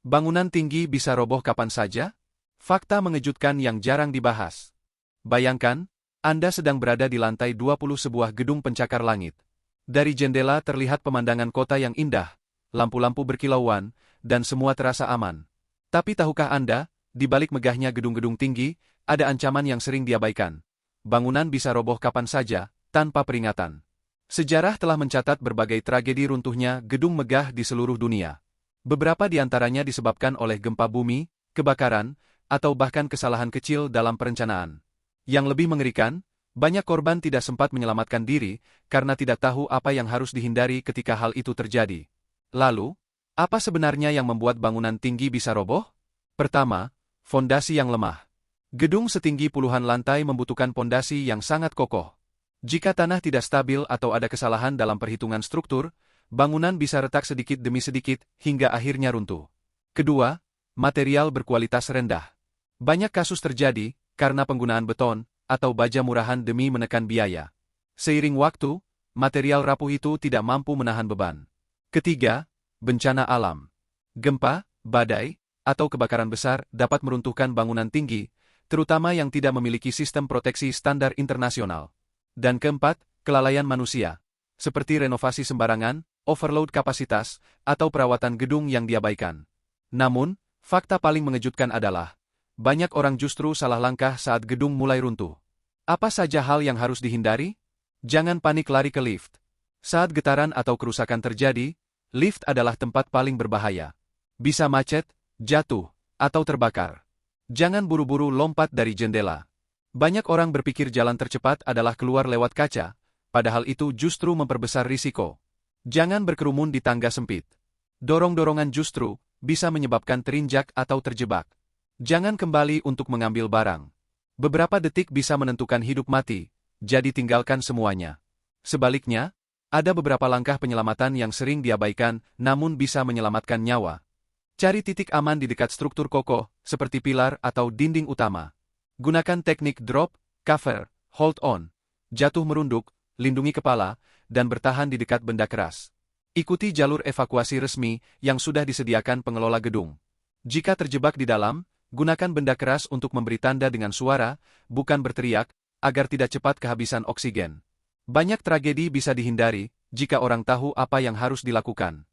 Bangunan tinggi bisa roboh kapan saja? Fakta mengejutkan yang jarang dibahas. Bayangkan, Anda sedang berada di lantai 20 sebuah gedung pencakar langit. Dari jendela terlihat pemandangan kota yang indah, lampu-lampu berkilauan, dan semua terasa aman. Tapi tahukah Anda, di balik megahnya gedung-gedung tinggi, ada ancaman yang sering diabaikan. Bangunan bisa roboh kapan saja, tanpa peringatan. Sejarah telah mencatat berbagai tragedi runtuhnya gedung megah di seluruh dunia. Beberapa di antaranya disebabkan oleh gempa bumi, kebakaran, atau bahkan kesalahan kecil dalam perencanaan. Yang lebih mengerikan, banyak korban tidak sempat menyelamatkan diri karena tidak tahu apa yang harus dihindari ketika hal itu terjadi. Lalu, apa sebenarnya yang membuat bangunan tinggi bisa roboh? Pertama, fondasi yang lemah. Gedung setinggi puluhan lantai membutuhkan fondasi yang sangat kokoh. Jika tanah tidak stabil atau ada kesalahan dalam perhitungan struktur, bangunan bisa retak sedikit demi sedikit hingga akhirnya runtuh. Kedua, material berkualitas rendah. Banyak kasus terjadi karena penggunaan beton atau baja murahan demi menekan biaya. Seiring waktu, material rapuh itu tidak mampu menahan beban. Ketiga, bencana alam. Gempa, badai, atau kebakaran besar dapat meruntuhkan bangunan tinggi, terutama yang tidak memiliki sistem proteksi standar internasional. Dan keempat, kelalaian manusia. Seperti renovasi sembarangan, overload kapasitas, atau perawatan gedung yang diabaikan. Namun, fakta paling mengejutkan adalah, banyak orang justru salah langkah saat gedung mulai runtuh. Apa saja hal yang harus dihindari? Jangan panik lari ke lift. Saat getaran atau kerusakan terjadi, lift adalah tempat paling berbahaya. Bisa macet, jatuh, atau terbakar. Jangan buru-buru lompat dari jendela. Banyak orang berpikir jalan tercepat adalah keluar lewat kaca, padahal itu justru memperbesar risiko. Jangan berkerumun di tangga sempit. Dorong-dorongan justru bisa menyebabkan terinjak atau terjebak. Jangan kembali untuk mengambil barang. Beberapa detik bisa menentukan hidup mati, jadi tinggalkan semuanya. Sebaliknya, ada beberapa langkah penyelamatan yang sering diabaikan namun bisa menyelamatkan nyawa. Cari titik aman di dekat struktur kokoh, seperti pilar atau dinding utama. Gunakan teknik drop, cover, hold on, jatuh merunduk, lindungi kepala, dan bertahan di dekat benda keras. Ikuti jalur evakuasi resmi yang sudah disediakan pengelola gedung. Jika terjebak di dalam, gunakan benda keras untuk memberi tanda dengan suara, bukan berteriak, agar tidak cepat kehabisan oksigen. Banyak tragedi bisa dihindari jika orang tahu apa yang harus dilakukan.